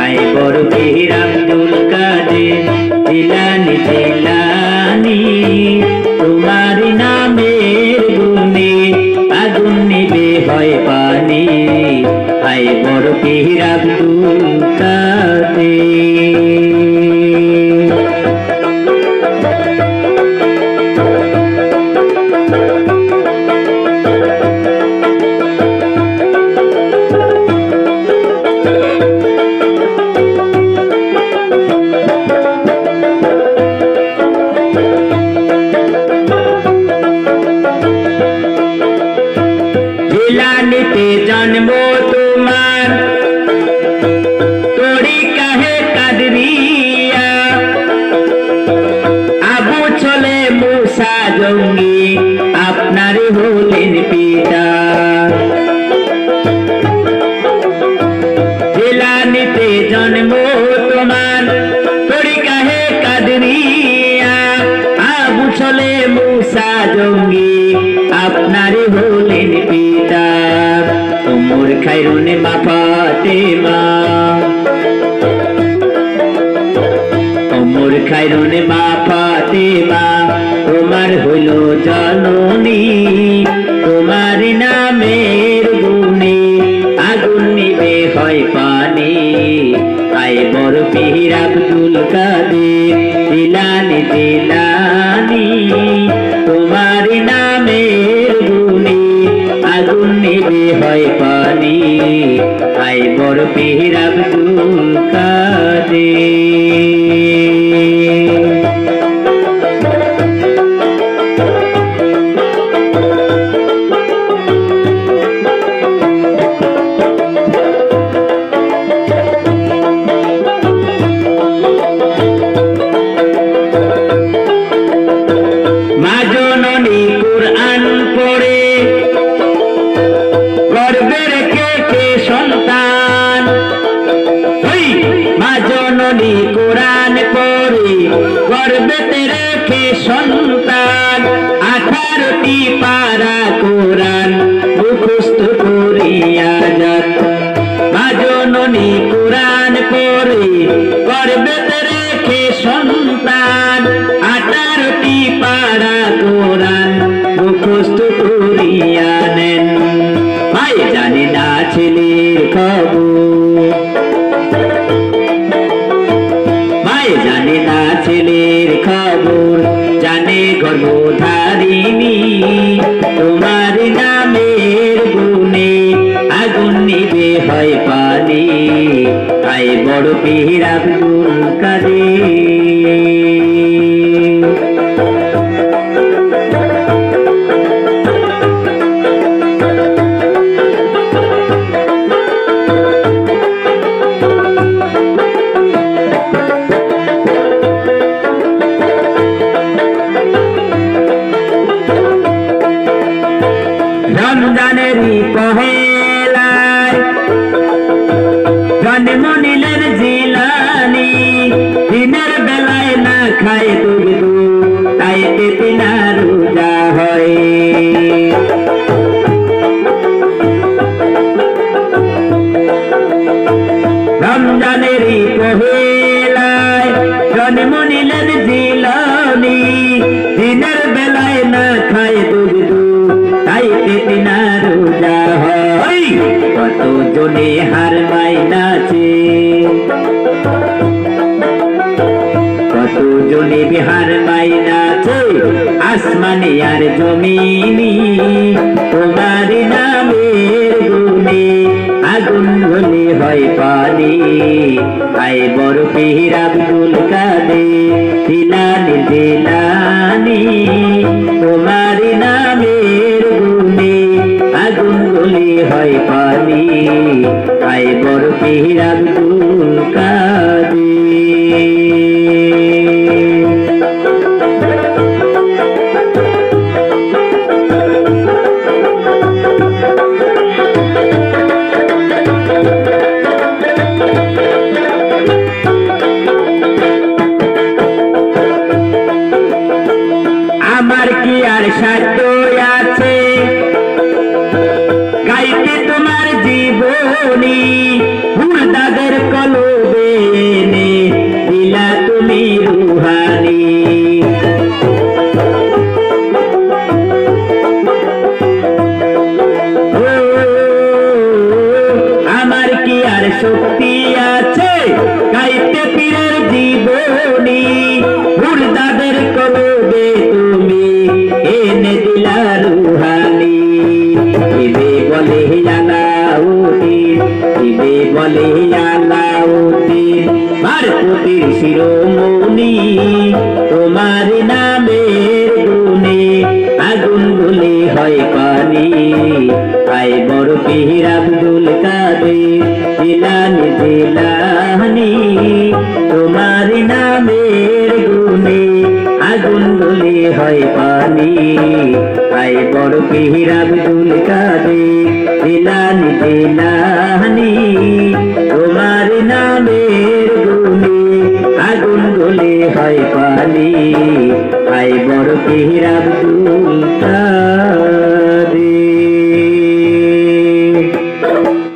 I বড় পীর আব্দুল কাদের জিলানী জিলানী, তোমার নামের গুণে আগুন নিবে হয় পানি। আই বড় পীর আব্দুল কাদের। জিলানীতে জন্ম তোমার, তরিকা হে কাদরিয়া, আবু ছোলে মুসা জঙ্গি আপনার হলেন পিতা। জিলানীতে জন্ম তোমার, তরিকা হে কাদরিয়া, আবু ছোলে মুসা জঙ্গি আপনার হলেন পিতা। উম্মুল খায়রুন মা ফাতেমা, উম্মুল খায়রুন মা ফাতেমা, তোমার হইল জননী। তোমার নামের গুণে আগুন নিবে হয় পানি। আই বড় পীর আব্দুল কাদের জিলানী জিলানী, তোমার নামের গুণে আগুন নিবে হয় পানি। আই বড় পীর আব্দুল কাদের। মা জননী কুরআন পড়ে গর্বে রেখে কে সন্তান। মা জননী কুরআন পড়ে গর্বেতে রেখে সন্তান। 18টি পারা কুরআন মুখস্থ করিয়া যান। মা জননী কুরআন পড়ে গর্বেতে রেখে সন্তান। 18টি পারা কুরআন মুখস্থ করিয়া নেন। ভাই জানে না ছেলের খবর, ভাই জানে না ছেলের খবর, জানে গর্ভধারিণী। তোমার নামের গুণে আগুন নিবে হয় পানি। আই বড় পীর আব্দুল কাদের। রমজানেরই পহেলায় জন্ম নিলেন জিলানী। দিনের বেলায় না খায় দুধ, তাইতে তিনার রোজা হয়। রমজানেরই পহেলায় জন্ম নিলেন জিলানী। দিনের বেলায় না খায় দুধ, তাইতে তিনার রোজা হয়। কত জনে হার মাই নাচে, কত জনে বিহার মাই নাচে, আসমানে আর জমিনি। তোমার নামের গুণে আগুন হলে হয় পানি। আই বড় পীর আব্দুল কাদের জিলানী জিলানী, তোমার নামের গুণে আগুন হলে হয় পানি। আই বড় পীর আব্দুল কাদের। আমার কি আর সাধ্য আছে গাইতে তোমার জীবনী, হুড়দা শক্তি আছে গাইতে পীরের জীবনী মুর্দাদের কলবে তুমি এনে দিলা রুহানি ইবে বলে আলাউদ্দিন ইবে বলে আলাউদ্দিন ভারতের শিরোমণি তোমার নামের গুণে আগুন বলে হয় পানি আয় বড় পীর আব্দুল কাদের জিলানী জিলানী তোমার নামের গুণে আগুন বলে হয় পানি আয় বড় পীর আব্দুল কাদের জিলানী জিলানী তোমার নামের গুণে আগুন বলে হয় পানি আয় বড় পীর আব্দুল কাদের।